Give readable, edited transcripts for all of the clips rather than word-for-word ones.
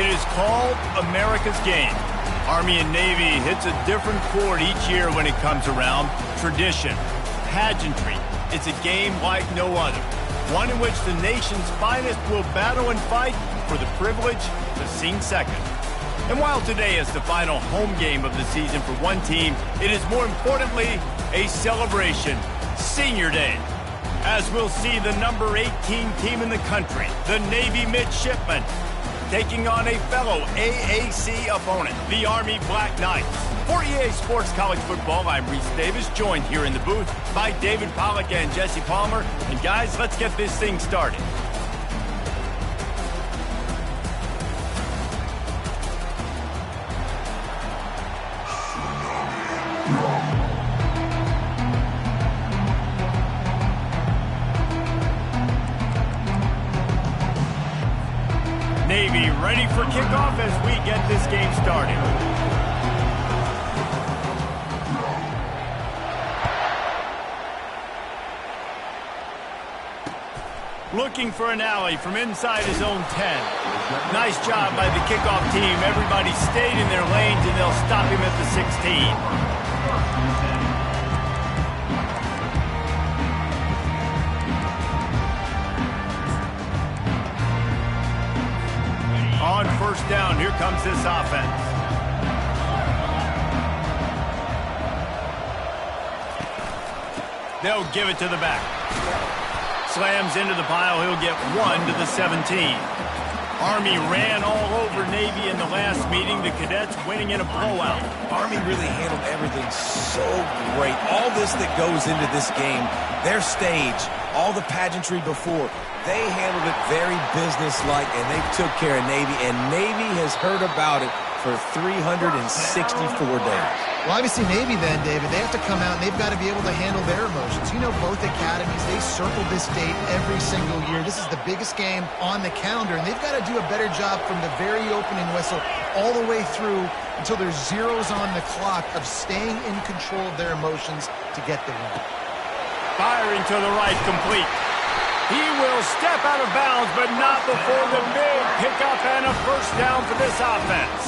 It is called America's Game. Army and Navy hits a different chord each year when it comes around. Tradition, pageantry. It's a game like no other. One in which the nation's finest will battle and fight for the privilege to sing second. And while today is the final home game of the season for one team, it is more importantly a celebration, Senior Day. As we'll see the number 18 team in the country, the Navy Midshipmen, taking on a fellow AAC opponent, the Army Black Knights. For EA Sports College Football, I'm Reese Davis, joined here in the booth by David Pollack and Jesse Palmer. And guys, let's get this thing started. Navy ready for kickoff as we get this game started. Looking for an alley from inside his own 10. Nice job by the kickoff team. Everybody stayed in their lanes and they'll stop him at the 16. On first down, here comes this offense. They'll give it to the back. Slams into the pile. He'll get 1 to the 17. Army ran all over Navy in the last meeting. The Cadets winning in a blowout. Army really handled everything so great. All this that goes into this game, their stage, all the pageantry before, they handled it very businesslike, and they took care of Navy, and Navy has heard about it for 364 days. Well, obviously Navy then, David, they have to come out and they've got to be able to handle their emotions. You know, both academies, they circle this date every single year. This is the biggest game on the calendar, and they've got to do a better job from the very opening whistle all the way through until there's zeros on the clock of staying in control of their emotions to get the win. Firing to the right, complete. He will step out of bounds, but not before the big pickup and a first down for this offense.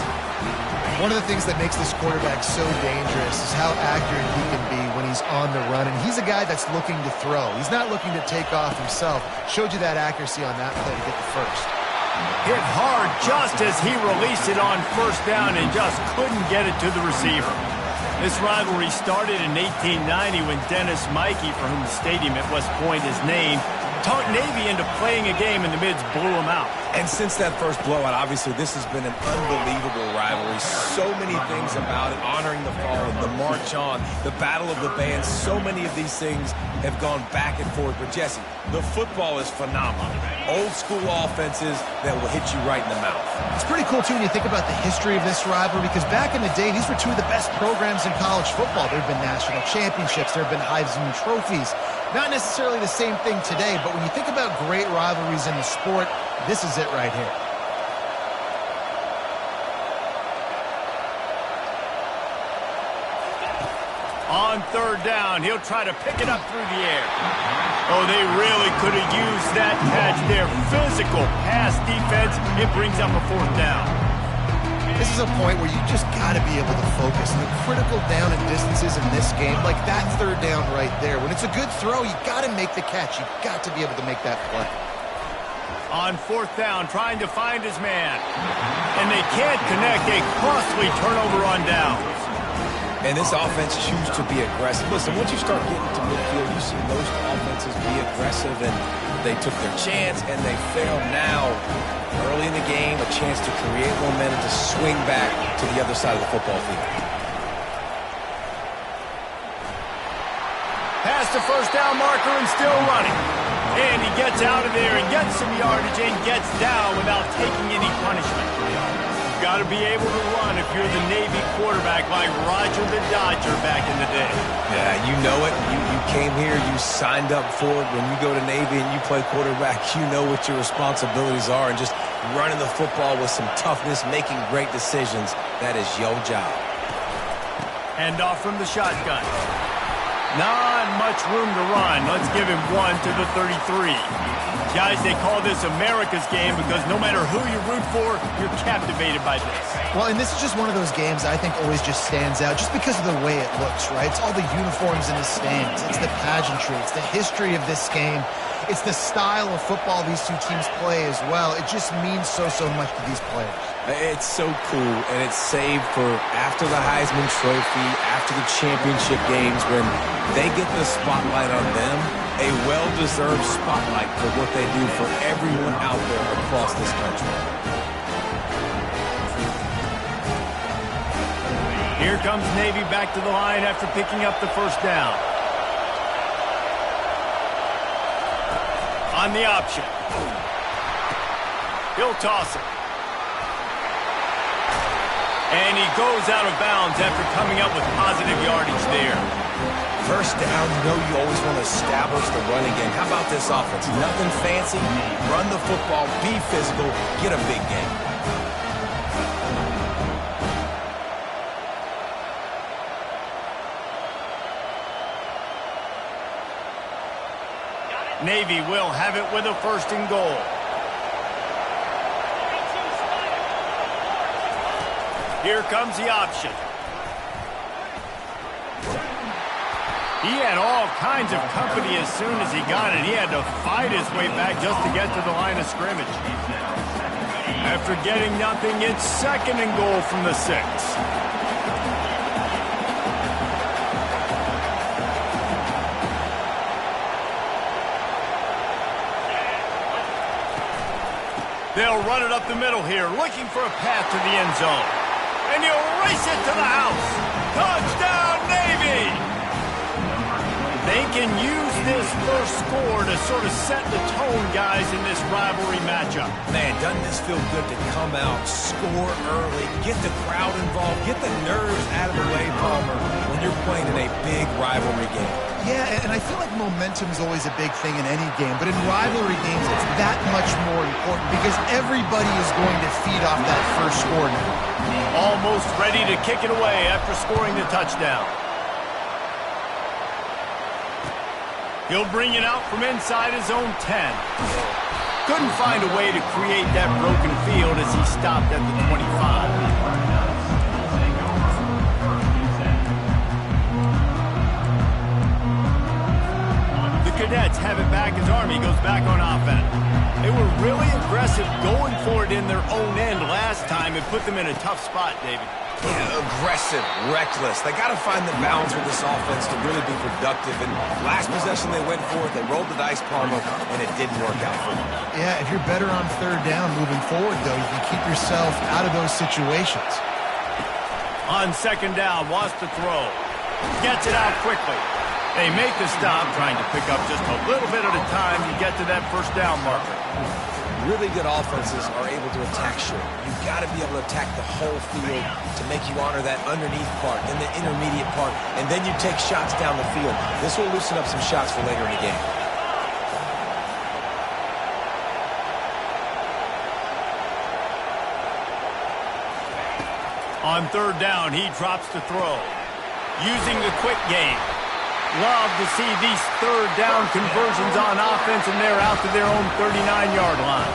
One of the things that makes this quarterback so dangerous is how accurate he can be when he's on the run. And he's a guy that's looking to throw. He's not looking to take off himself. Showed you that accuracy on that play to get the first. Hit hard just as he released it on first down and just couldn't get it to the receiver. This rivalry started in 1890 when Dennis Mikey, for whom the stadium at West Point is named, talked Navy into playing a game, and the Mids blew him out. And since that first blowout, obviously, this has been an unbelievable rivalry. So many things about it, honoring the fallen, the march on, the battle of the bands. So many of these things have gone back and forth. But, Jesse, the football is phenomenal. Old-school offenses that will hit you right in the mouth. It's pretty cool, too, when you think about the history of this rivalry, because back in the day, these were two of the best programs in college football. There have been national championships. There have been Heisman trophies. Not necessarily the same thing today, but when you think about great rivalries in the sport, this is it right here. On third down, he'll try to pick it up through the air. Oh, they really could have used that catch there. Physical pass defense. It brings up a fourth down. This is a point where you just got to be able to focus. And the critical down and distances in this game, like that third down right there, when it's a good throw, you got to make the catch. You got to be able to make that play. On fourth down, trying to find his man. And they can't connect. A costly turnover on downs. And this offense chooses to be aggressive. Listen, once you start getting to midfield, you see most offenses be aggressive, and they took their chance, and they failed now. Early in the game, a chance to create momentum to swing back to the other side of the football field. Past the first down marker and still running. And he gets out of there and gets some yardage and gets down without taking any punishment. You've got to be able to run if you're the Navy quarterback like Roger the Dodger back in the day. Yeah, you know it. You came here, you signed up for it. When you go to Navy and you play quarterback, you know what your responsibilities are. And just running the football with some toughness, making great decisions, that is your job. Hand off from the shotgun. Not much room to run. Let's give him 1 to the 33. Guys, they call this America's game because no matter who you root for, you're captivated by this. Well, and this is just one of those games I think always just stands out just because of the way it looks, right? It's all the uniforms in the stands. It's the pageantry. It's the history of this game. It's the style of football these two teams play as well. It just means so much to these players. It's so cool, and it's saved for after the Heisman Trophy, after the championship games, when they get the spotlight on them, a well-deserved spotlight for what they do for everyone out there across this country. Here comes Navy back to the line after picking up the first down. On the option. He'll toss it. And he goes out of bounds after coming up with positive yardage there. First down, you know you always want to establish the running game. How about this offense? Nothing fancy. Run the football, be physical, get a big game. Navy will have it with a 1st and goal. Here comes the option. He had all kinds of company as soon as he got it. He had to fight his way back just to get to the line of scrimmage. After getting nothing, it's 2nd and goal from the 6. They'll run it up the middle here, looking for a path to the end zone. And he'll race it to the house. Touchdown, Navy! They can use this first score to sort of set the tone, guys, in this rivalry matchup. Man, doesn't this feel good to come out, score early, get the crowd involved, get the nerves out of the way, Palmer, when you're playing in a big rivalry game. Yeah, and I feel like momentum is always a big thing in any game, but in rivalry games, it's that much more important because everybody is going to feed off that first score now. Almost ready to kick it away after scoring the touchdown. He'll bring it out from inside his own 10. Couldn't find a way to create that broken field as he stopped at the 25. Cadets have it back as Army goes back on offense. They were really aggressive going for it in their own end last time. It put them in a tough spot, David. Yeah, aggressive, reckless. They got to find the balance with this offense to really be productive. And last possession they went for it, they rolled the dice, Palmer, and it didn't work out for them. Yeah, if you're better on 3rd down moving forward, though, you can keep yourself out of those situations. On 2nd down, wants to throw. Gets it out quickly. They make the stop, trying to pick up just a little bit at a time to get to that 1st down marker. Really good offenses are able to attack short. You've got to be able to attack the whole field to make you honor that underneath part, then the intermediate part, and then you take shots down the field. This will loosen up some shots for later in the game. On 3rd down, he drops to throw. Using the quick game. Love to see these 3rd down conversions on offense, and they're out to their own 39-yard line.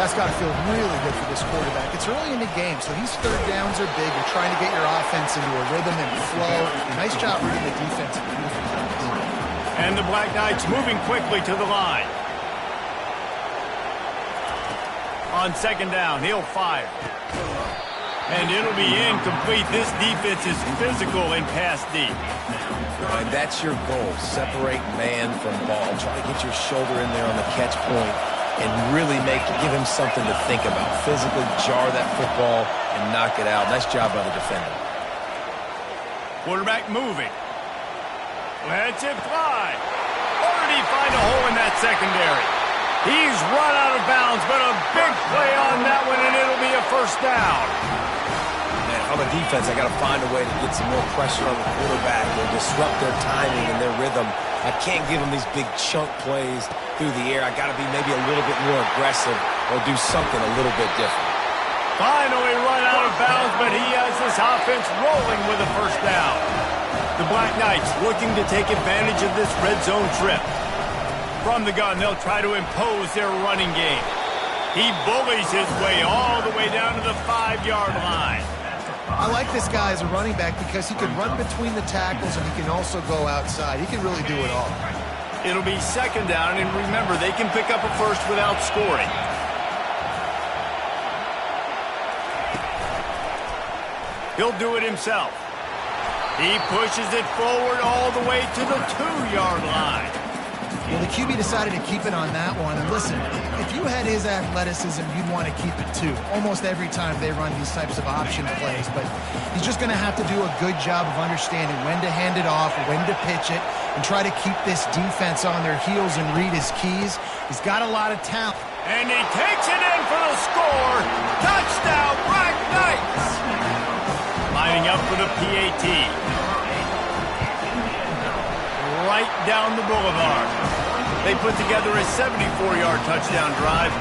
That's got to feel really good for this quarterback. It's early in the game, so these 3rd downs are big. You're trying to get your offense into a rhythm and flow. Nice job reading the defense. And the Black Knights moving quickly to the line. On 2nd down, he'll fire. And it'll be incomplete. This defense is physical in pass deep. And that's your goal. Separate man from ball. Try to get your shoulder in there on the catch point and really give him something to think about. Physically jar that football and knock it out. Nice job by the defender. Quarterback moving. Lets it fly. Or did he find a hole in that secondary? He's run out of bounds, but a big play on that one, and it'll be a 1st down. On the defense, I got to find a way to get some more pressure on the quarterback or disrupt their timing and their rhythm. I can't give them these big chunk plays through the air. I got to be maybe a little bit more aggressive or do something a little bit different. Finally run out of bounds, but he has this offense rolling with a 1st down. The Black Knights looking to take advantage of this red zone trip. From the gun, they'll try to impose their running game. He bullies his way all the way down to the 5-yard line. I like this guy as a running back because he can run between the tackles and he can also go outside. He can really do it all. It'll be second down, and remember, they can pick up a first without scoring. He'll do it himself. He pushes it forward all the way to the 2-yard line. Well, the QB decided to keep it on that one. And listen, if you had his athleticism, you'd want to keep it too. Almost every time they run these types of option plays. But he's just going to have to do a good job of understanding when to hand it off, when to pitch it, and try to keep this defense on their heels and read his keys. He's got a lot of talent. And he takes it in for the score. Touchdown, Black Knights! Lining up for the PAT. Right down the boulevard. They put together a 74-yard touchdown drive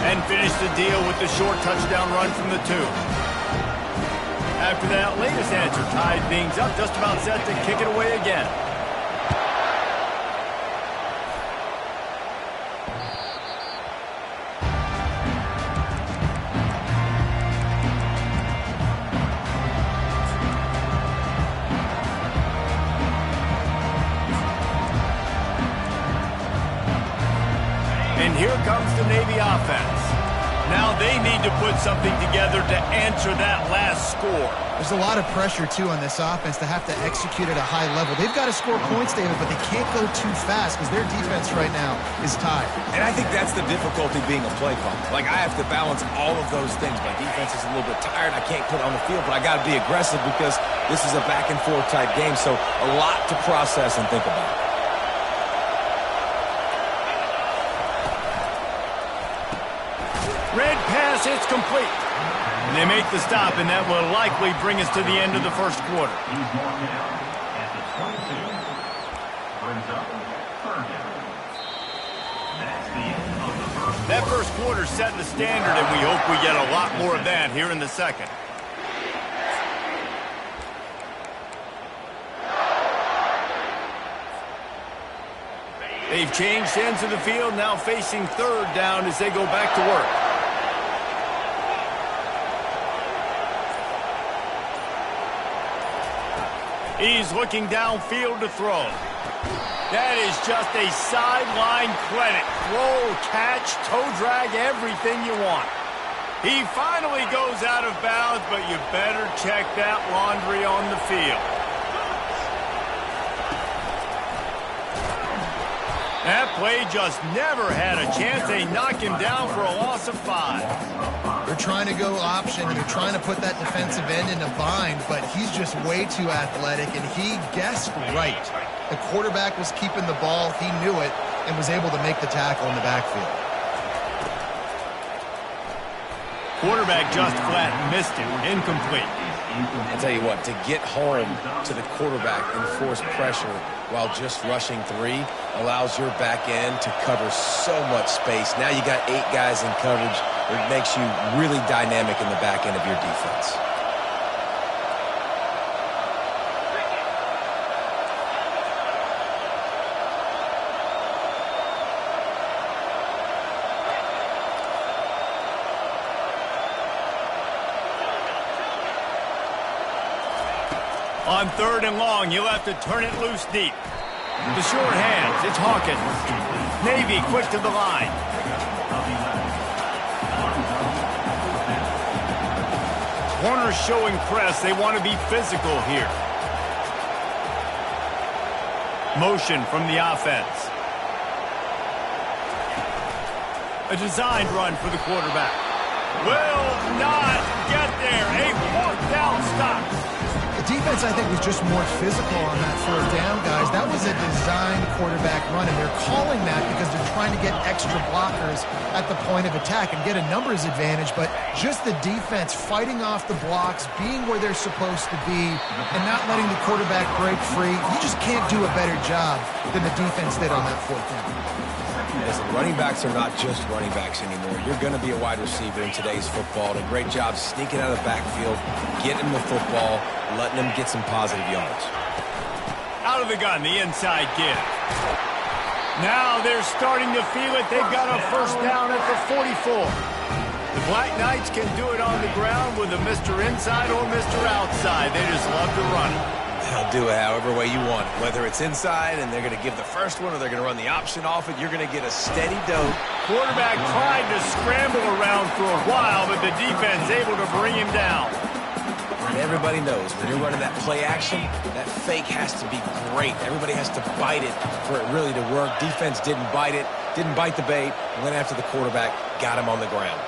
and finished the deal with the short touchdown run from the 2. After that latest answer tied things up, just about set to kick it away again. Here comes the Navy offense. Now they need to put something together to answer that last score. There's a lot of pressure, too, on this offense to have to execute at a high level. They've got to score points, David, but they can't go too fast because their defense right now is tied. And I think that's the difficulty being a play caller. Like, I have to balance all of those things. My defense is a little bit tired. I can't put it on the field, but I got to be aggressive because this is a back-and-forth type game, so a lot to process and think about. Red pass, it's complete. And they make the stop, and that will likely bring us to the end of the first quarter. That first quarter set the standard, and we hope we get a lot more of that here in the second. They've changed ends of the field, now facing third down as they go back to work. He's looking downfield to throw. That is just a sideline credit. Throw, catch, toe drag, everything you want. He finally goes out of bounds, but you better check that laundry on the field. That play just never had a chance. They knock him down for a loss of 5. They're trying to go option, and they're trying to put that defensive end in a bind, but he's just way too athletic, and he guessed right. The quarterback was keeping the ball. He knew it and was able to make the tackle in the backfield. Quarterback just flat missed him. Incomplete. I'll tell you what, to get home to the quarterback and force pressure while just rushing 3 allows your back end to cover so much space. Now you got 8 guys in coverage. It makes you really dynamic in the back end of your defense. On third and long, you'll have to turn it loose deep. The short hands, it's Hawkins. Navy quick to the line. Corners showing press. They want to be physical here. Motion from the offense. A designed run for the quarterback. Will not get there. A fourth down stop. The defense, I think, was just more physical on that fourth down, guys. That was a designed quarterback run, and they're calling that because they're trying to get extra blockers at the point of attack and get a numbers advantage, but just the defense fighting off the blocks, being where they're supposed to be, and not letting the quarterback break free. You just can't do a better job than the defense did on that fourth down. Listen, running backs are not just running backs anymore. You're going to be a wide receiver in today's football. And a great job sneaking out of the backfield, getting the football, letting them get some positive yards. Out of the gun, the inside give. Now they're starting to feel it. They've got a first down at the 44. The Black Knights can do it on the ground with a Mr. Inside or Mr. Outside. They just love to run it. They'll do it however way you want it. Whether it's inside and they're going to give the first one or they're going to run the option off it, you're going to get a steady dope. Quarterback tried to scramble around for a while, but the defense able to bring him down. And everybody knows when you're running that play action, that fake has to be great. Everybody has to bite it for it really to work. Defense didn't bite it, didn't bite the bait, went after the quarterback, got him on the ground.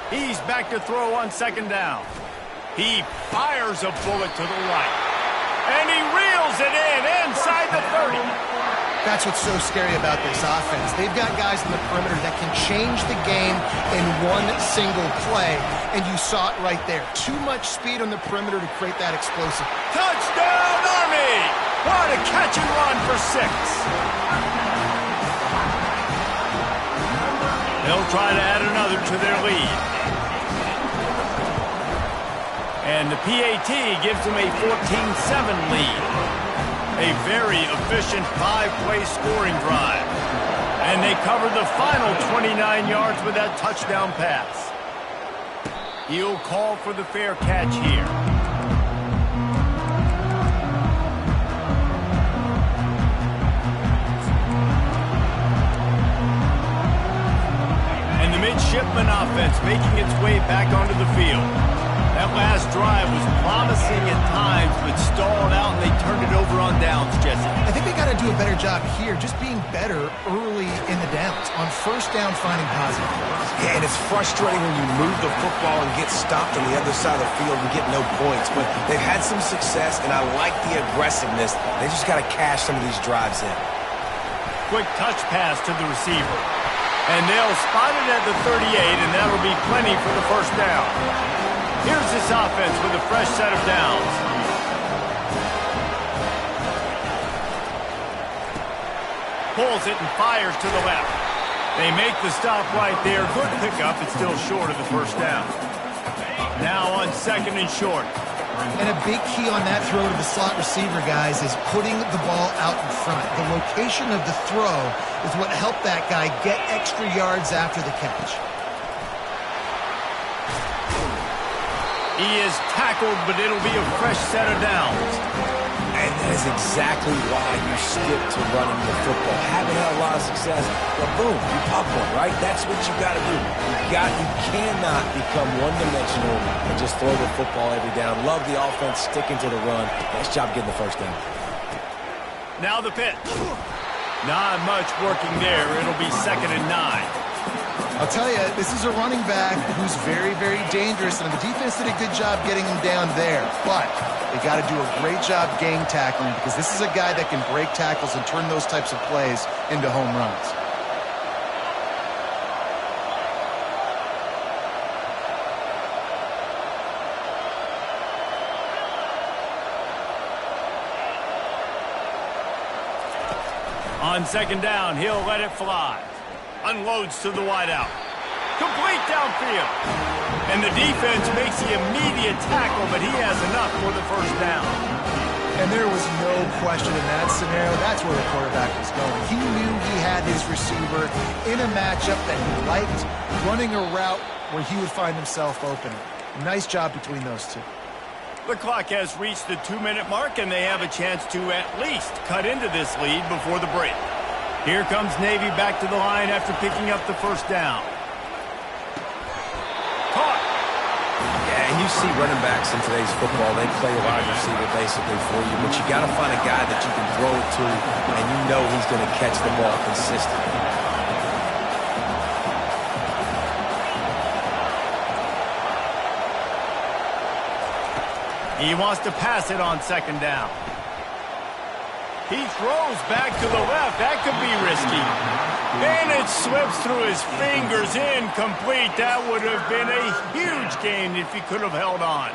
He's back to throw on second down. He fires a bullet to the right. And he reels it in inside the 30. That's what's so scary about this offense. They've got guys in the perimeter that can change the game in one single play, and you saw it right there. Too much speed on the perimeter to create that explosive. Touchdown, Army! What a catch and run for 6. They'll try to add another to their lead. And the PAT gives them a 14-7 lead. A very efficient 5-play scoring drive. And they cover the final 29 yards with that touchdown pass. He'll call for the fair catch here. And the midshipman offense making its way back onto the field. That last drive was promising at times, but stalled out, and they turned it over on downs, Jesse. I think they got to do a better job here, just being better early in the downs. On first down, finding positive plays. Yeah, and it's frustrating when you move the football and get stopped on the other side of the field and get no points. But they've had some success, and I like the aggressiveness. They just got to cash some of these drives in. Quick touch pass to the receiver. And they'll spot it at the 38, and that'll be plenty for the first down. Here's this offense with a fresh set of downs. Pulls it and fires to the left. They make the stop right there. Good pickup. It's still short of the first down. Now on second and short. And a big key on that throw to the slot receiver, guys, is putting the ball out in front. The location of the throw is what helped that guy get extra yards after the catch. He is tackled, but it'll be a fresh set of downs. And that is exactly why you stick to running the football. Haven't had a lot of success, but boom, you pop one, right? That's what you got to do. You cannot become one-dimensional and just throw the football every down. Love the offense, sticking to the run. Nice job getting the first down. Now the pitch. Not much working there. It'll be 2nd and 9. I'll tell you, this is a running back who's very, very dangerous, and the defense did a good job getting him down there. But they got to do a great job game tackling, because this is a guy that can break tackles and turn those types of plays into home runs. On second down, he'll let it fly. Unloads to the wideout. Complete downfield. And the defense makes the immediate tackle, but he has enough for the first down. And there was no question in that scenario. That's where the quarterback was going. He knew he had his receiver in a matchup that he liked, running a route where he would find himself open. Nice job between those two. The clock has reached the 2-minute mark, and they have a chance to at least cut into this lead before the break. Here comes Navy back to the line after picking up the first down. Caught. Yeah, and you see running backs in today's football, they play wide receiver basically for you, but you got to find a guy that you can throw it to, and you know he's going to catch the ball consistently. He wants to pass it on second down. He throws back to the left. That could be risky. And it slips through his fingers, incomplete. That would have been a huge gain if he could have held on.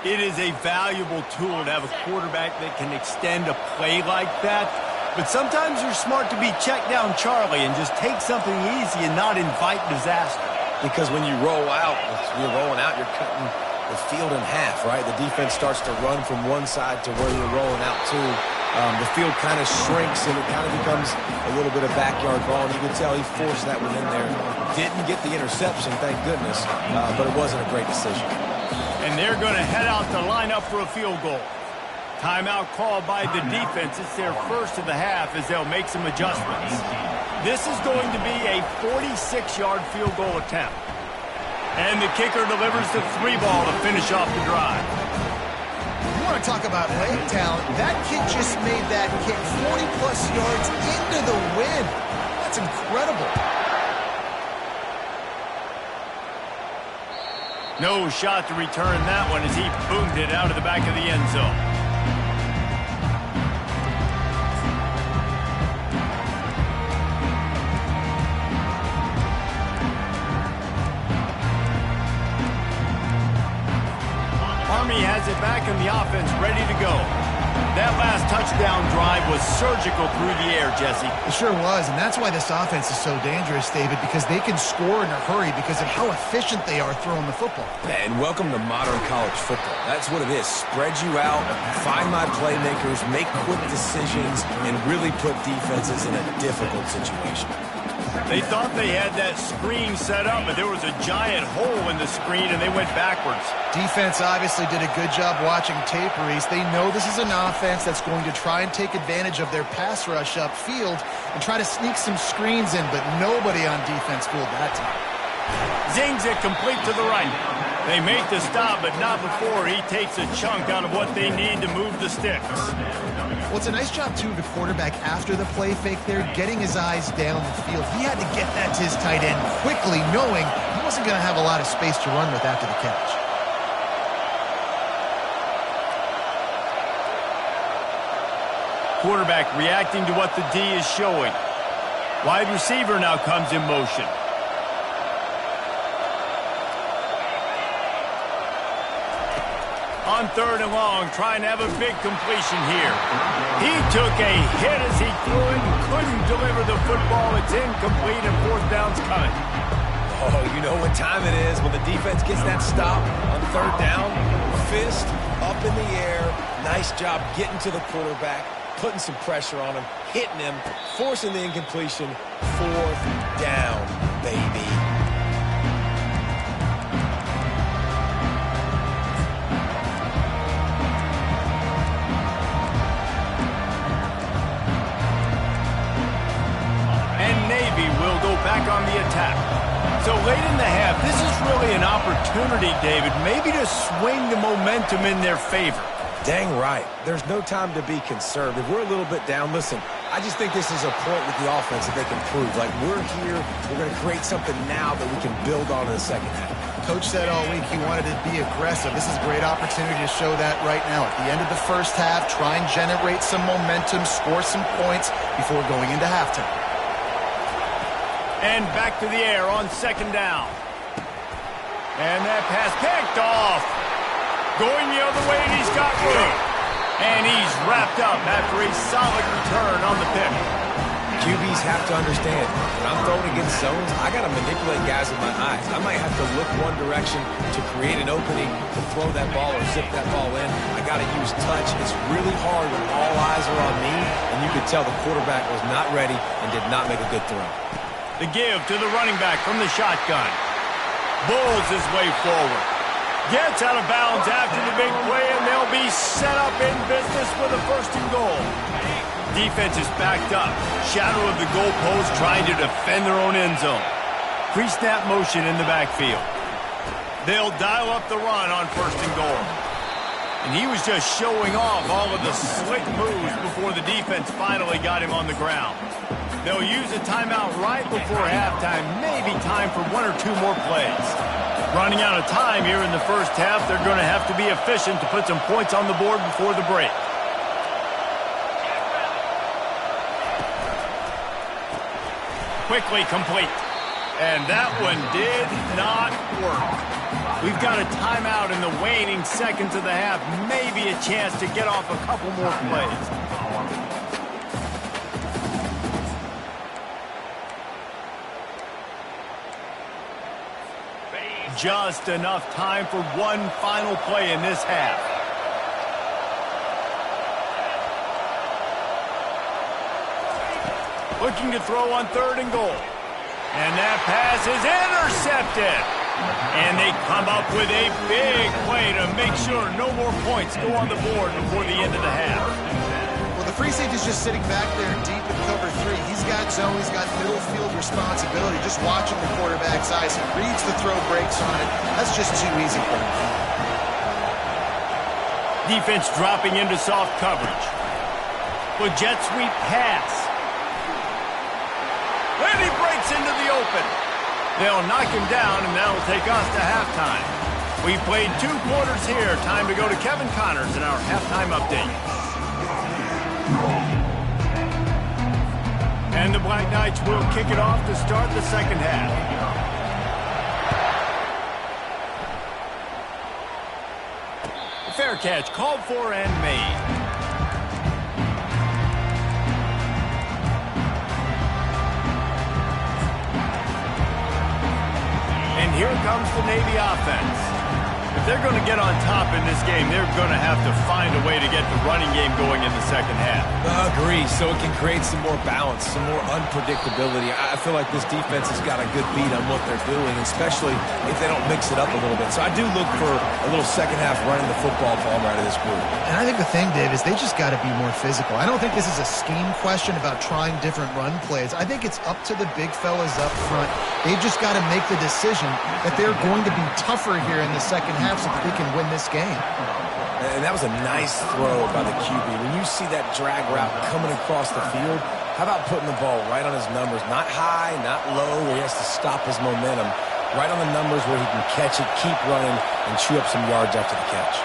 It is a valuable tool to have a quarterback that can extend a play like that. But sometimes you're smart to be check down Charlie and just take something easy and not invite disaster. Because when you roll out with You're rolling out, you're cutting the field in half, right? The defense starts to run from one side to where you're rolling out to. The field kind of shrinks, and it kind of becomes a little bit of backyard ball. And you can tell he forced that one in there. Didn't get the interception, thank goodness, but it wasn't a great decision. And they're going to head out to line up for a field goal. Timeout called by the defense. It's their first of the half as they'll make some adjustments. This is going to be a 46-yard field goal attempt. And the kicker delivers the 3 ball to finish off the drive. You want to talk about leg talent? That kid just made that kick 40-plus yards into the wind. That's incredible. No shot to return that one as he boomed it out of the back of the end zone. Army has it back in the offense, ready to go. That last touchdown drive was surgical through the air, Jesse. It sure was, and that's why this offense is so dangerous, David, because they can score in a hurry because of how efficient they are throwing the football. And welcome to modern college football. That's what it is. Spread you out, find my playmakers, make quick decisions, and really put defenses in a difficult situation. They thought they had that screen set up, but there was a giant hole in the screen, and they went backwards. Defense obviously did a good job watching tape, Reese. They know this is an offense that's going to try and take advantage of their pass rush upfield and try to sneak some screens in, but nobody on defense fooled that time. Zings it complete to the right. They make the stop, but not before he takes a chunk out of what they need to move the sticks. Well, it's a nice job, too, of the quarterback after the play fake there, getting his eyes down the field. He had to get that to his tight end quickly, knowing he wasn't going to have a lot of space to run with after the catch. Quarterback reacting to what the D is showing. Wide receiver now comes in motion. On 3rd and long, trying to have a big completion here. He took a hit as he threw it and couldn't deliver the football. It's incomplete and 4th down's coming. Oh, you know what time it is when the defense gets that stop on 3rd down. Fist up in the air. Nice job getting to the quarterback, putting some pressure on him, hitting him, forcing the incompletion. 4th down, baby. Back on the attack. So late in the half, this is really an opportunity, David, maybe to swing the momentum in their favor. Dang right. There's no time to be conservative. We're a little bit down. Listen, I just think this is a point with the offense that they can prove. Like, we're here, we're going to create something now that we can build on in the second half. Coach said all week he wanted to be aggressive. This is a great opportunity to show that right now. At the end of the first half, try and generate some momentum, score some points before going into halftime. And back to the air on 2nd down. And that pass picked off. Going the other way, and he's got room. And he's wrapped up after a solid return on the pick. QBs have to understand, when I'm throwing against zones, I got to manipulate guys with my eyes. I might have to look one direction to create an opening to throw that ball or zip that ball in. I got to use touch. It's really hard when all eyes are on me, and you could tell the quarterback was not ready and did not make a good throw. The give to the running back from the shotgun. Bulls his way forward. Gets out of bounds after the big play, and they'll be set up in business with a 1st and goal. Defense is backed up. Shadow of the goalpost trying to defend their own end zone. Pre-snap motion in the backfield. They'll dial up the run on 1st and goal. And he was just showing off all of the slick moves before the defense finally got him on the ground. They'll use a timeout right before halftime, maybe time for 1 or 2 more plays. Running out of time here in the first half, they're going to have to be efficient to put some points on the board before the break. Quickly complete. And that one did not work. We've got a timeout in the waning seconds of the half, maybe a chance to get off a couple more plays. just enough time for one final play in this half. Looking to throw on 3rd and goal. And that pass is intercepted. And they come up with a big play to make sure no more points go on the board before the end of the half. Well, the free safety's just sitting back there deep in cover 3. He's got zone, he's got middle field responsibility, just watching the quarterback's eyes. He reads the throw, breaks on it. That's just too easy for him. Defense dropping into soft coverage. With jet sweep pass. And he breaks into the open. They'll knock him down, and that'll take us to halftime. We played 2 quarters here. Time to go to Kevin Connors in our halftime update. And the Black Knights will kick it off to start the second half. Fair catch called for and made. And here comes the Navy offense. If they're going to get on top in this game, they're going to have to find a way to get the running game going in the second half. I agree, so it can create some more balance, some more unpredictability. I feel like this defense has got a good beat on what they're doing, especially if they don't mix it up a little bit. So I do look for a little second half running the football ball out of this group. And I think the thing, Dave, is they just got to be more physical. I don't think this is a scheme question about trying different run plays. I think it's up to the big fellas up front. They've just got to make the decision that they're going to be tougher here in the second half so that they can win this game. And that was a nice throw by the QB. When you see that drag route coming across the field, how about putting the ball right on his numbers? Not high, not low, where he has to stop his momentum. Right on the numbers where he can catch it, keep running, and chew up some yards after the catch.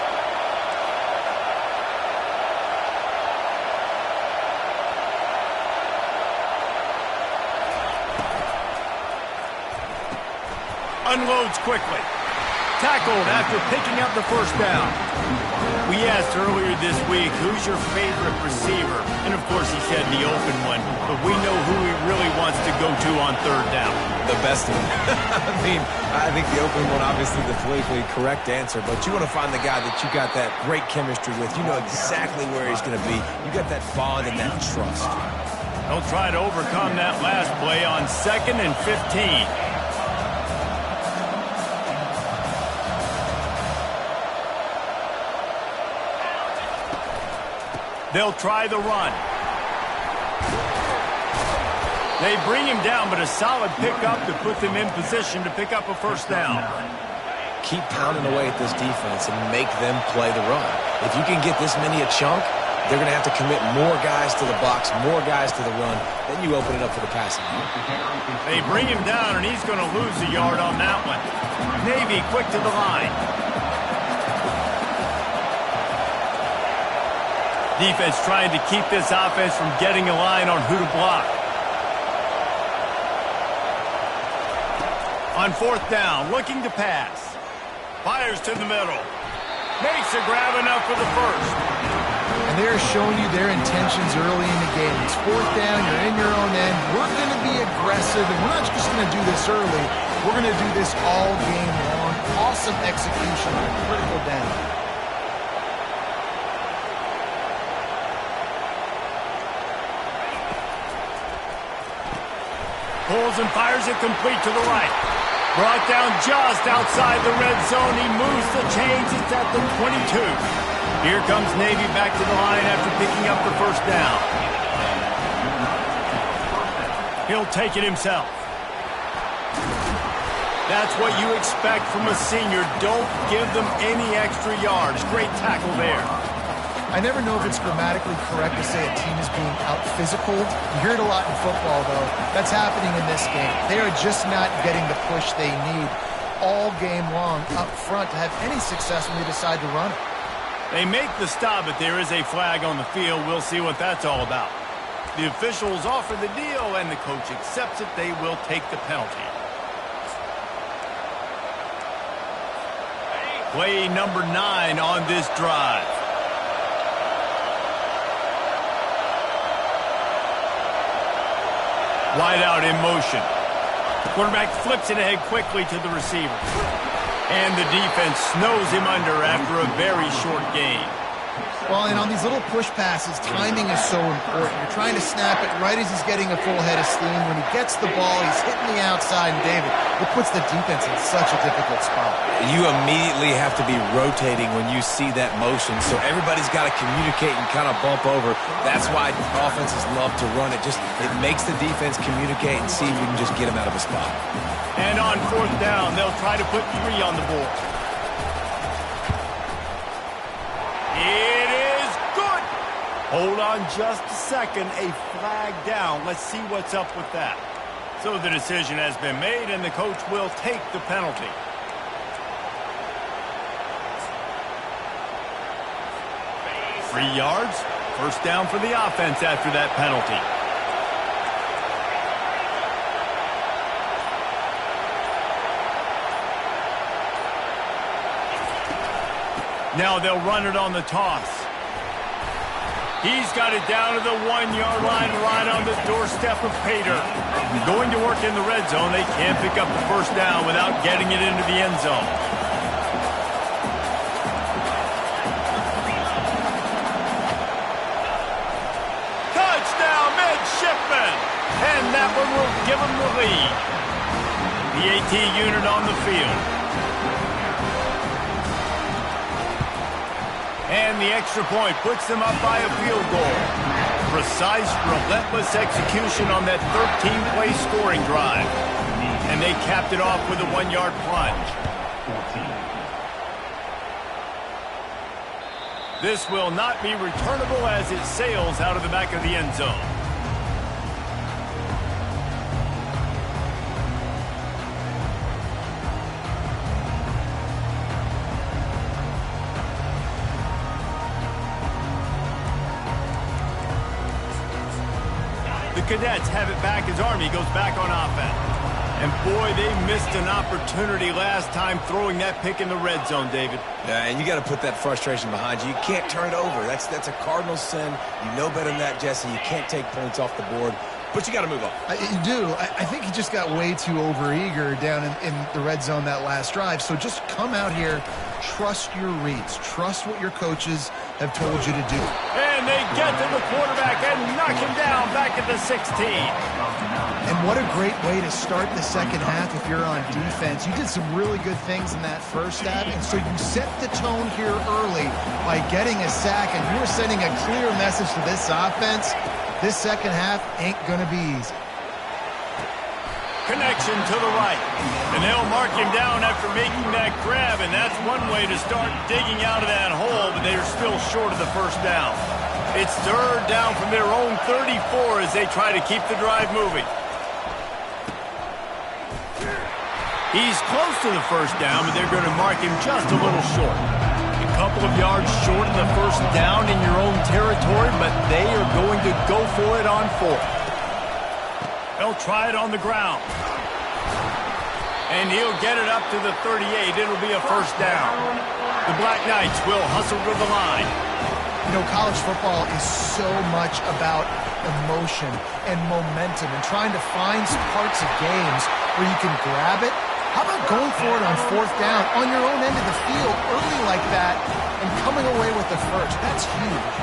Unloads quickly. Tackled after picking up the first down. We asked earlier this week, who's your favorite receiver? And of course he said the open one, but we know who he really wants to go to on 3rd down. The best of them. I think the open one, obviously the politically correct answer, but you want to find the guy that you got that great chemistry with. You know exactly where he's going to be. You got that bond and that trust. They'll try to overcome that last play on 2nd and 15. They'll try the run. They bring him down, but a solid pickup to put them in position to pick up a first down. Keep pounding away at this defense and make them play the run. If you can get this many a chunk, they're going to have to commit more guys to the box, more guys to the run. Then you open it up for the passing. They bring him down, and he's going to lose a yard on that one. Navy quick to the line. Defense trying to keep this offense from getting a line on who to block. On 4th down, looking to pass. Fires to the middle. Makes a grab enough for the first. And they're showing you their intentions early in the game. It's 4th down, you're in your own end. We're going to be aggressive, and we're not just going to do this early. We're going to do this all game long. Awesome execution on a critical down. Pulls and fires it complete to the right. Brought down just outside the red zone. He moves the chains. It's at the 22. Here comes Navy back to the line after picking up the first down. He'll take it himself. That's what you expect from a senior. Don't give them any extra yards. Great tackle there. I never know if it's grammatically correct to say a team is being out-physical. You hear it a lot in football, though. That's happening in this game. They are just not getting the push they need all game long up front to have any success when they decide to run it. They make the stop, but there is a flag on the field. We'll see what that's all about. The officials offer the deal, and the coach accepts it. They will take the penalty. Play number 9 on this drive. Wide out in motion. Quarterback flips it ahead quickly to the receiver. And the defense snows him under after a very short gain. Well, and on these little push passes, timing is so important. You're trying to snap it right as he's getting a full head of steam. When he gets the ball, he's hitting the outside, and David, it puts the defense in such a difficult spot. You immediately have to be rotating when you see that motion, so everybody's got to communicate and kind of bump over. That's why offenses love to run it. It makes the defense communicate and see if we can just get him out of a spot. And on 4th down, they'll try to put 3 on the board. It is good. Hold on just a second. A flag down. Let's see what's up with that. So the decision has been made, and the coach will take the penalty. Three yards. First down for the offense after that penalty. Now they'll run it on the toss. He's got it down to the 1-yard line, right on the doorstep of Pater. Going to work in the red zone. They can't pick up the first down without getting it into the end zone. Touchdown, midshipman! And that one will give them the lead. The AT unit on the field. And the extra point puts them up by a field goal. Precise, relentless execution on that 13-play scoring drive. And they capped it off with a 1-yard plunge. This will not be returnable as it sails out of the back of the end zone. The Cadets have it back as Army goes back on offense. And boy, they missed an opportunity last time throwing that pick in the red zone, David. Yeah, and you got to put that frustration behind you. You can't turn it over. That's a cardinal sin. You know better than that, Jesse. You can't take points off the board. But you got to move on. You do. I think he just got way too overeager down in the red zone that last drive. So just come out here, trust your reads, trust what your coaches have told you to do. And they get to the quarterback and knock him down back at the 16. And what a great way to start the second half if you're on defense. You did some really good things in that first half, and so you set the tone here early by getting a sack, and you were sending a clear message to this offense. This second half ain't going to be easy. Connection to the right. And they'll mark him down after making that grab, and that's one way to start digging out of that hole, but they're still short of the first down. It's 3rd down from their own 34 as they try to keep the drive moving. He's close to the first down, but they're going to mark him just a little short. A couple of yards short of the first down in your own territory, but they are going to go for it on 4th. They'll try it on the ground. And he'll get it up to the 38. It'll be a first down. The Black Knights will hustle to the line. You know, college football is so much about emotion and momentum and trying to find parts of games where you can grab it. How about going for it on 4th down on your own end of the field early like that and coming away with the first? That's huge.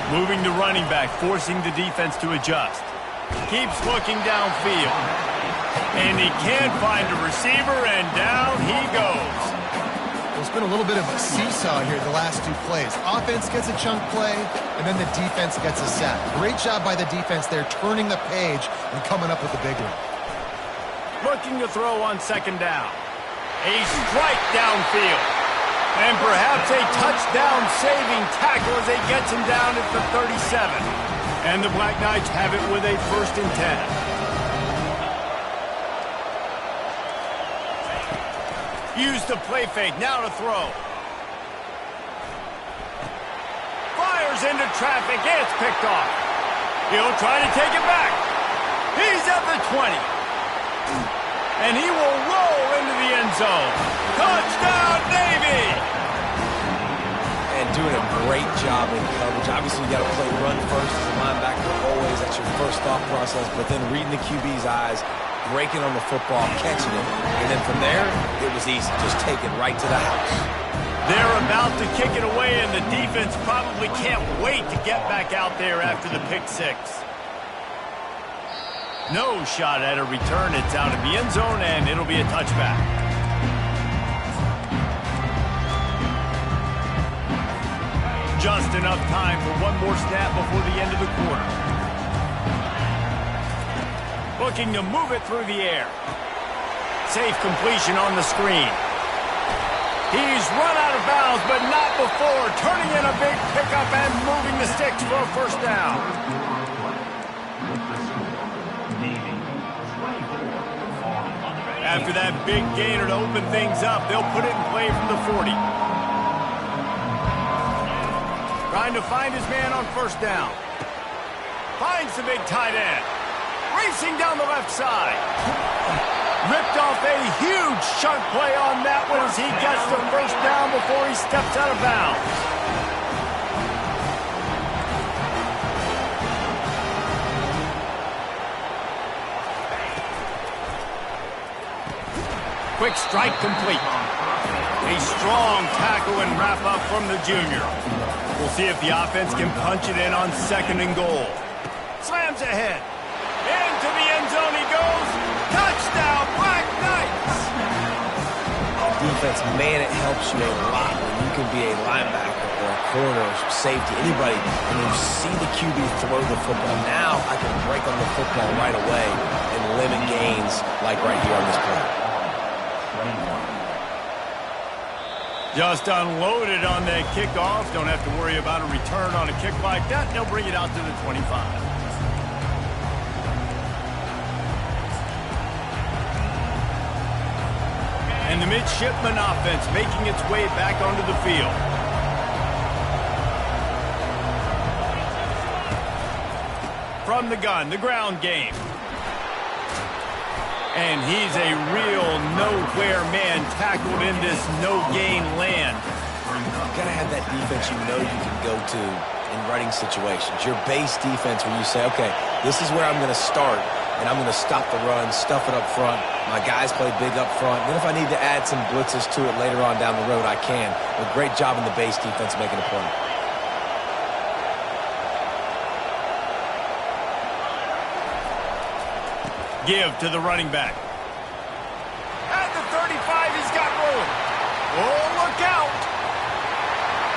Moving the running back, forcing the defense to adjust. Keeps looking downfield. And he can't find a receiver, and down he goes. Well, it's been a little bit of a seesaw here the last 2 plays. Offense gets a chunk play, and then the defense gets a sack. Great job by the defense there, turning the page and coming up with the big one. Looking to throw on 2nd down. A strike downfield. And perhaps a touchdown-saving tackle as they gets him down at the 37. And the Black Knights have it with a 1st and 10. Use the play fake, now to throw. Fires into traffic, it's picked off. He'll try to take it back. He's at the 20. And he will roll into the end zone. Touchdown, Navy! And doing a great job in coverage. Obviously, you got to play run first as a linebacker always. That's your first thought process. But then reading the QB's eyes, breaking on the football, catching it, and then from there, it was easy. Just take it right to the house. They're about to kick it away, and the defense probably can't wait to get back out there after the pick six. No shot at a return. It's out of the end zone, and it'll be a touchback. Just enough time for one more snap before the end of the quarter. Looking to move it through the air. Safe completion on the screen. He's run out of bounds, but not before turning in a big pickup and moving the sticks for a first down. After that big gainer to open things up, they'll put it in play from the 40. Trying to find his man on first down. Finds the big tight end. Racing down the left side. Ripped off a huge chunk play on that one as he gets the first down before he steps out of bounds. Quick strike complete. A strong tackle and wrap up from the junior. We'll see if the offense can punch it in on 2nd and goal. Slams ahead. Into the end zone he goes. Touchdown, Black Knights! Defense, man, it helps you a lot when you can be a linebacker or a corner or safety, anybody, and you see the QB throw the football. Now I can break on the football right away and limit gains like right here on this play. Just unloaded on that kickoff. Don't have to worry about a return on a kick like that. They'll bring it out to the 25. And the midshipman offense making its way back onto the field. From the gun, the ground game. And he's a real nowhere man tackled in this no-gain land. You've got to have that defense you know you can go to in running situations. Your base defense where you say, okay, this is where I'm going to start, and I'm going to stop the run, stuff it up front. My guys play big up front. Then if I need to add some blitzes to it later on down the road, I can. But great job in the base defense making a play. Give to the running back. At the 35, he's got room. Oh, look out.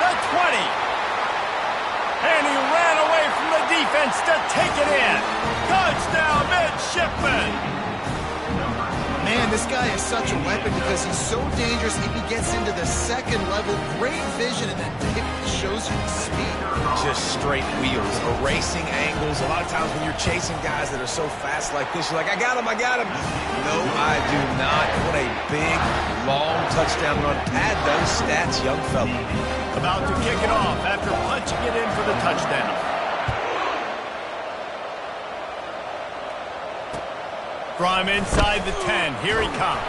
The 20. And he ran away from the defense to take it in. Touchdown, midshipman. Man, this guy is such a weapon because he's so dangerous. If he gets into the 2nd level, great vision, and then it shows you the speed. Just straight wheels, erasing angles. A lot of times when you're chasing guys that are so fast like this, you're like, I got him, I got him. No, I do not. What a big, long touchdown run. Pad those stats, young fella. About to kick it off after punching it in for the touchdown. From inside the 10, here he comes.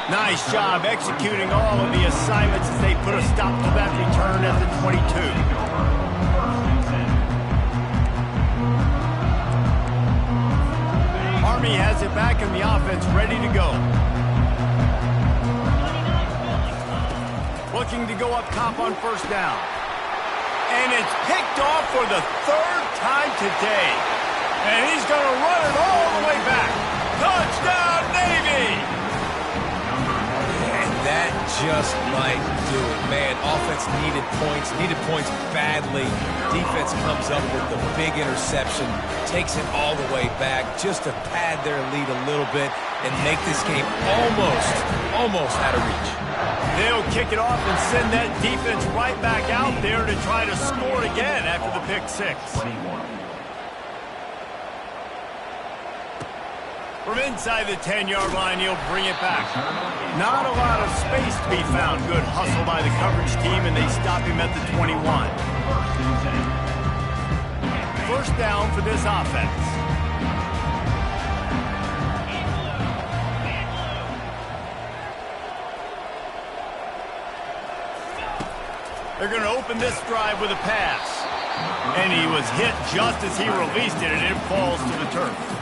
Nice job executing all of the assignments as they put a stop to that return at the 22. Army has it back in the offense, ready to go. Looking to go up top on first down. And it's picked off for the 3rd time today. And he's going to run it all the way back. Touchdown, Navy! And that just might do it. Man, offense needed points badly. Defense comes up with the big interception, takes it all the way back just to pad their lead a little bit and make this game almost out of reach. They'll kick it off and send that defense right back out there to try to score again after the pick six. From inside the 10-yard line, he'll bring it back. Not a lot of space to be found. Good hustle by the coverage team, and they stop him at the 21. First down for this offense. They're going to open this drive with a pass. And he was hit just as he released it, and it falls to the turf.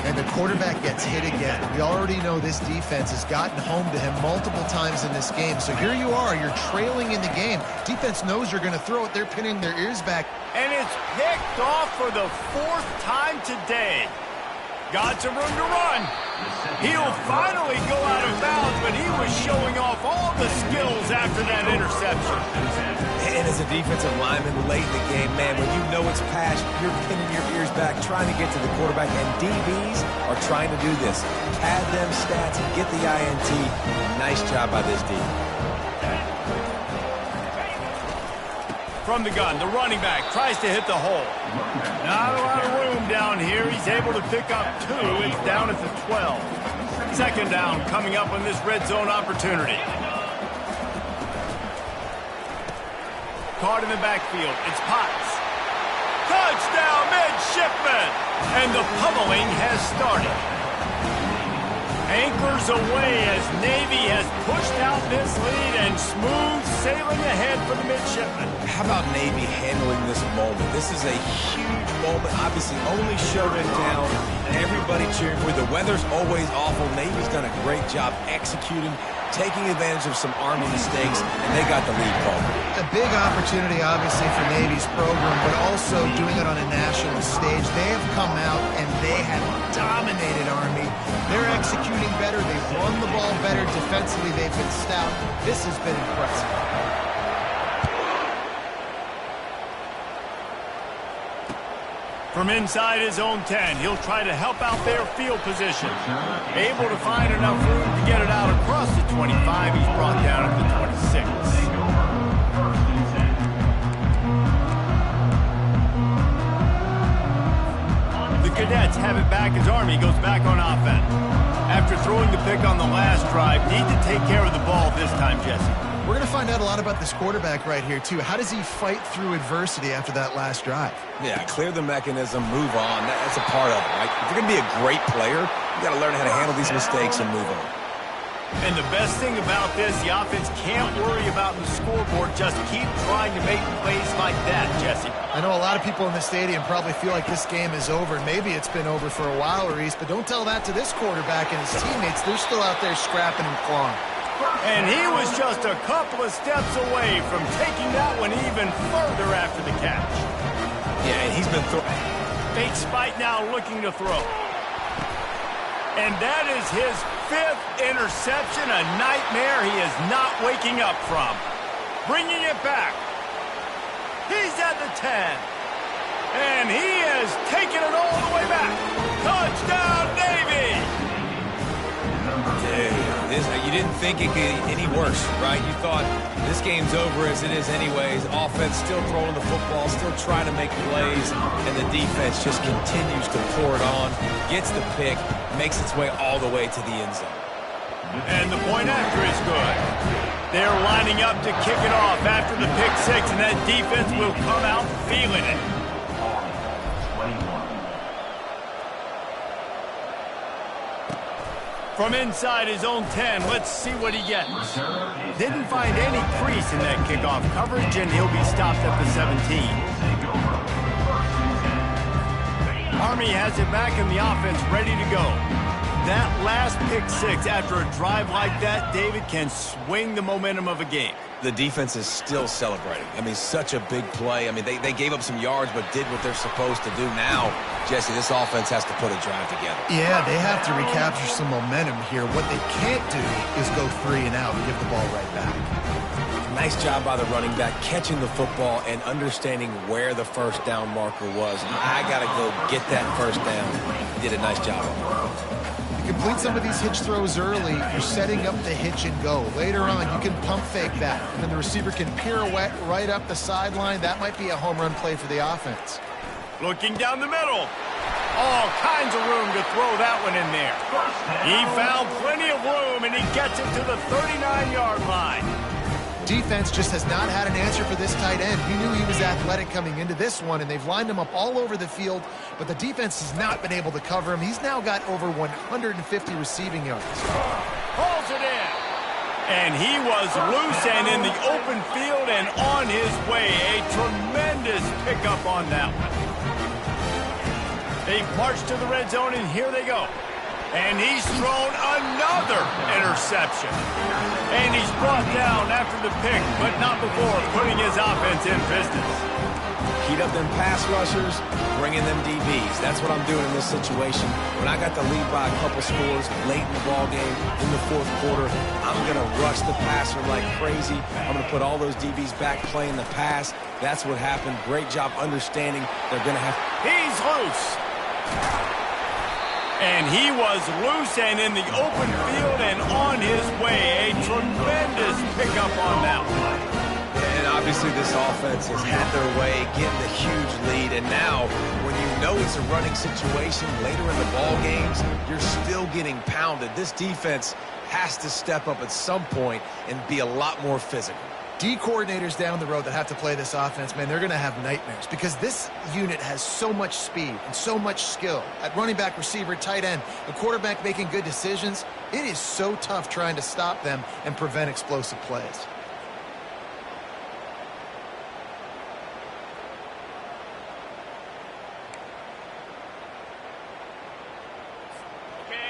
And the quarterback gets hit again. We already know this defense has gotten home to him multiple times in this game. So here you are, you're trailing in the game. Defense knows you're going to throw it. They're pinning their ears back. And it's picked off for the 4th time today. Got some room to run. He'll finally go out of bounds, but he was showing off all the skills after that interception. And as a defensive lineman late in the game, man, when you know it's pass, you're pinning your ears back, trying to get to the quarterback, and DBs are trying to do this. Pad them stats and get the INT. Nice job by this D. From the gun, the running back tries to hit the hole. Not a lot of room down here. He's able to pick up 2. It's down at the 12. 2nd down coming up on this red zone opportunity. Caught in the backfield. It's Potts. Touchdown, midshipman! And the pummeling has started. Anchors away as Navy has pushed out this lead and smooth sailing ahead for the midshipmen. How about Navy handling this moment? This is a huge moment, obviously only shown in town. Everybody cheering for you. The weather's always awful. Navy's done a great job executing, taking advantage of some Army mistakes, and they got the lead call. A big opportunity, obviously, for Navy's program, but also doing it on a national stage. They have come out and they have dominated Army. They're executing better. They've run the ball better. Defensively, they've been stout. This has been impressive. From inside his own 10, he'll try to help out their field position. Able to find enough room to get it out across the 25. He's brought down at the 26. The Cadets have it back as Army goes back on offense. After throwing the pick on the last drive, need to take care of the ball this time, Jesse. We're going to find out a lot about this quarterback right here, too. How does he fight through adversity after that last drive? Yeah, clear the mechanism, move on. That's a part of it, right? If you're going to be a great player, you got to learn how to handle these mistakes and move on. And the best thing about this, the offense can't worry about the scoreboard. Just keep trying to make plays like that, Jesse. I know a lot of people in the stadium probably feel like this game is over. Maybe it's been over for a while, Reese, but don't tell that to this quarterback and his teammates. They're still out there scrapping and clawing. And he was just a couple of steps away from taking that one even further after the catch. Yeah, and he's been throwing. Fake spike now looking to throw. And that is his 5th interception, a nightmare he is not waking up from. Bringing it back. He's at the 10. And he has taken it all the way back. Touchdown, Navy! You didn't think it could get any worse, right? You thought this game's over as it is anyways. Offense still throwing the football, still trying to make plays, and the defense just continues to pour it on, gets the pick, makes its way all the way to the end zone. And the point after is good. They're lining up to kick it off after the pick 6, and that defense will come out feeling it. From inside his own 10, let's see what he gets. Didn't find any crease in that kickoff coverage, and he'll be stopped at the 17. Army has it back in the offense, ready to go. That last pick 6 after a drive like that, David, can swing the momentum of a game. The defense is still celebrating. I mean, such a big play. I mean, they gave up some yards but did what they're supposed to do. Now, Jesse, this offense has to put a drive together. Yeah, they have to recapture some momentum here. What they can't do is go 3 and out and give the ball right back. Nice job by the running back, catching the football and understanding where the first down marker was. I got to go get that first down. He did a nice job on it. Complete some of these hitch throws early, you're setting up the hitch and go. Later on, you can pump fake that, and then the receiver can pirouette right up the sideline. That might be a home run play for the offense. Looking down the middle. All kinds of room to throw that one in there. He found plenty of room, and he gets it to the 39-yard line. Defense just has not had an answer for this tight end. We knew he was athletic coming into this one, and they've lined him up all over the field, but the defense has not been able to cover him. He's now got over 150 receiving yards. Hauls it in. And he was loose and in the open field and on his way. A tremendous pickup on that one. They march to the red zone, and here they go. And he's thrown another interception. And he's brought down after the pick, but not before putting his offense in business. Heat up them pass rushers, bring in them DBs. That's what I'm doing in this situation. When I got the lead by a couple scores late in the ball game, in the fourth quarter, I'm going to rush the passer like crazy. I'm going to put all those DBs back playing the pass. That's what happened. Great job understanding they're going to have... He's loose. And he was loose and in the open field and on his way. A tremendous pickup on that one. And obviously this offense has had their way, getting a huge lead. And now, when you know it's a running situation later in the ball games, you're still getting pounded. This defense has to step up at some point and be a lot more physical. D coordinators down the road that have to play this offense, man, they're going to have nightmares because this unit has so much speed and so much skill. At running back, receiver, tight end, the quarterback making good decisions, it is so tough trying to stop them and prevent explosive plays.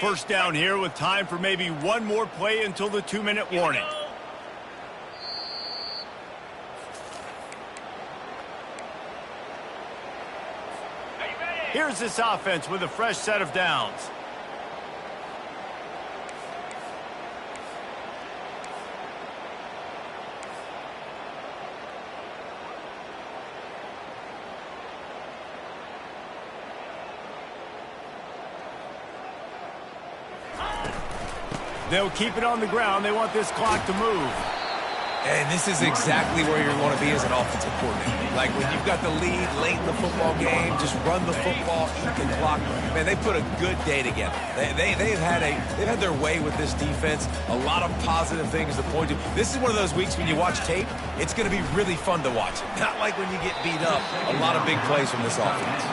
First down here with time for maybe one more play until the 2-minute warning. Here's this offense with a fresh set of downs. They'll keep it on the ground. They want this clock to move. And this is exactly where you want to be as an offensive coordinator. Like when you've got the lead late in the football game, just run the football, eat the clock. Man, they put a good day together. They've had their way with this defense. A lot of positive things to point to. This is one of those weeks when you watch tape, it's going to be really fun to watch. Not like when you get beat up. A lot of big plays from this offense.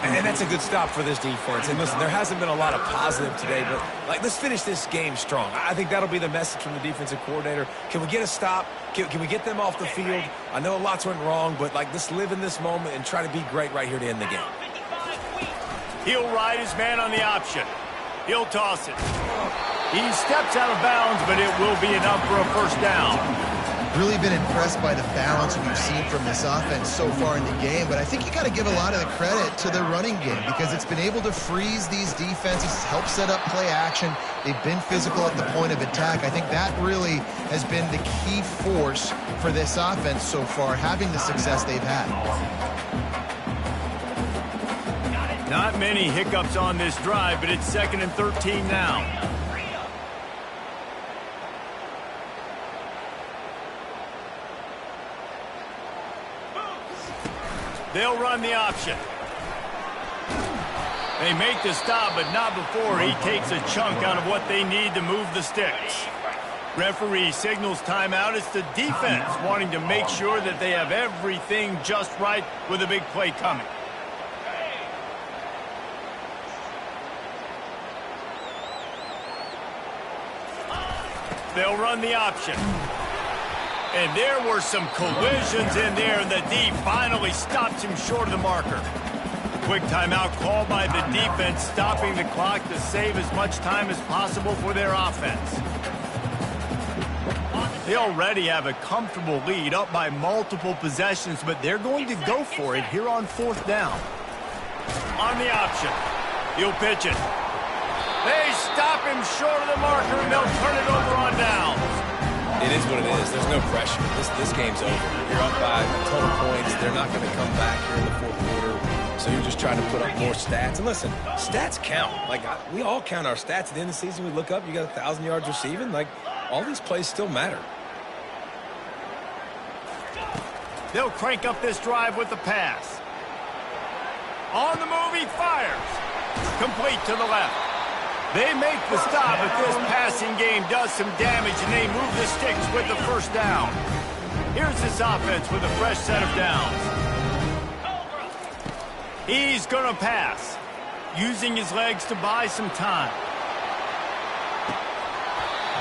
And that's a good stop for this defense. And listen, there hasn't been a lot of positive today, but like let's finish this game strong. I think that'll be the message from the defensive coordinator. Can we get a stop? Can we get them off the field? I know lots went wrong, but like let's live in this moment and try to be great right here to end the game. He'll ride his man on the option. He'll toss it. He steps out of bounds, but it will be enough for a first down. Really been impressed by the balance we've seen from this offense so far in the game, but I think you got to give a lot of the credit to the running game because it's been able to freeze these defenses, help set up play action. They've been physical at the point of attack. I think that really has been the key force for this offense so far, having the success they've had. Not many hiccups on this drive, but it's 2nd and 13 now. They'll run the option. They make the stop, but not before he takes a chunk out of what they need to move the sticks. Referee signals timeout. It's the defense wanting to make sure that they have everything just right with a big play coming. They'll run the option. And there were some collisions in there, and the D finally stops him short of the marker. Quick timeout called by the defense, stopping the clock to save as much time as possible for their offense. They already have a comfortable lead, up by multiple possessions, but they're going to go for it here on 4th down. On the option, he'll pitch it. They stop him short of the marker, and they'll turn it over on downs. It is what it is. There's no pressure. This game's over. You're up by a ton of points. They're not going to come back here in the fourth quarter. So you're just trying to put up more stats. And listen, stats count. Like, we all count our stats. At the end of the season, we look up, you got 1,000 yards receiving. Like, all these plays still matter. They'll crank up this drive with the pass. On the move, he fires. Complete to the left. They make the stop, but this passing game does some damage, and they move the sticks with the first down. Here's this offense with a fresh set of downs. He's going to pass, using his legs to buy some time.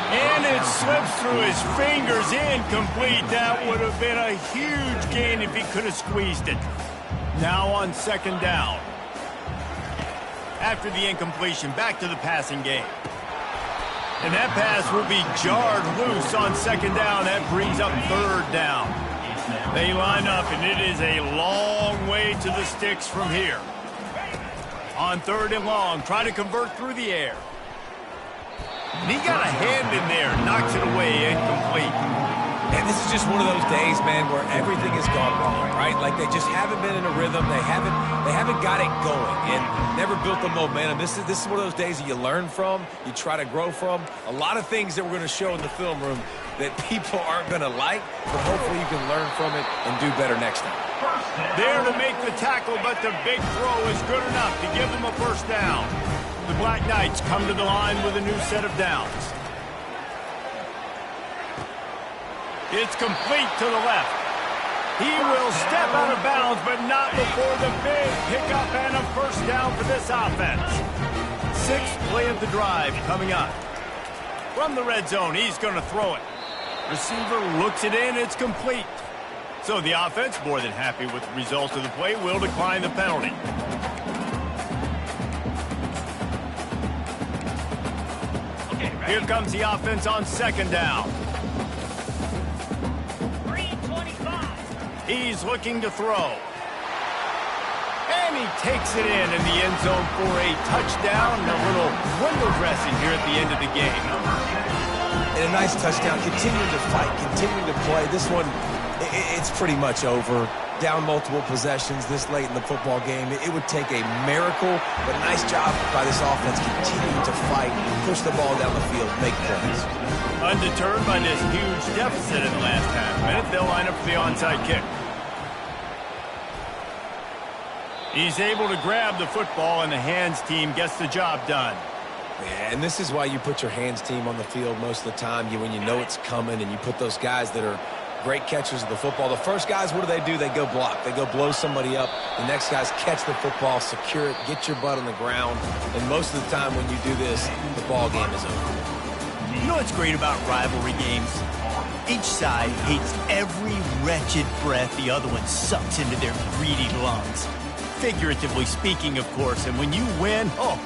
And it slips through his fingers, incomplete. That would have been a huge gain if he could have squeezed it. Now on 2nd down. after the incompletion. Back to the passing game. And that pass will be jarred loose on second down. That brings up third down. They line up, and it is a long way to the sticks from here. On third and long, trying to convert through the air. And he got a hand in there, knocks it away, incomplete. And this is just one of those days, man, where everything has gone wrong, right? Like they just haven't been in a rhythm. They haven't got it going and never built the momentum. This is one of those days that you learn from, you try to grow from. A lot of things that we're going to show in the film room that people aren't going to like, but hopefully you can learn from it and do better next time. There to make the tackle, but the big throw is good enough to give them a first down. The Black Knights come to the line with a new set of downs. It's complete to the left. He will step out of bounds, but not before the big pickup and a first down for this offense. Sixth play of the drive coming up. From the red zone, he's going to throw it. Receiver looks it in, it's complete. So the offense, more than happy with the result of the play, will decline the penalty. Here comes the offense on second down. He's looking to throw. And he takes it in the end zone for a touchdown and a little window dressing here at the end of the game. And a nice touchdown, continuing to fight, continuing to play. This one, it's pretty much over. Down multiple possessions this late in the football game. It would take a miracle, but nice job by this offense continuing to fight, push the ball down the field, make points. Undeterred by this huge deficit in the last half minute, they'll line up for the onside kick. He's able to grab the football, and the hands team gets the job done. Yeah, and this is why you put your hands team on the field most of the time. When you know it's coming, and you put those guys that are great catchers of the football. The first guys, what do? They go block. They go blow somebody up. The next guys catch the football, secure it, get your butt on the ground. And most of the time when you do this, the ball game is over. You know what's great about rivalry games? Each side hates every wretched breath the other one sucks into their greedy lungs. Figuratively speaking, of course. And when you win, oh,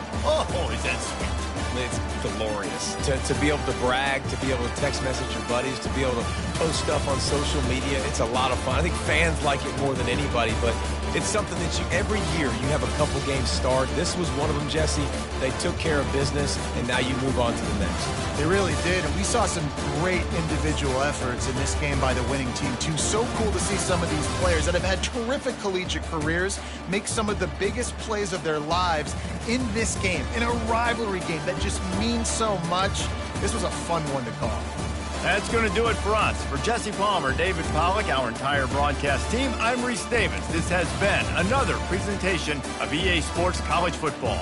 is that sweet. It's glorious to be able to brag, to be able to text message your buddies, to be able to post stuff on social media. It's a lot of fun. I think fans like it more than anybody, but it's something that every year you have a couple games start. This was one of them, Jesse. They took care of business, and now you move on to the next. They really did, and we saw some great individual efforts in this game by the winning team, too. So cool to see some of these players that have had terrific collegiate careers make some of the biggest plays of their lives in this game, in a rivalry game that just means so much. This was a fun one to call. That's going to do it for us. For Jesse Palmer, David Pollack, our entire broadcast team, I'm Reese Davis. This has been another presentation of EA Sports College Football.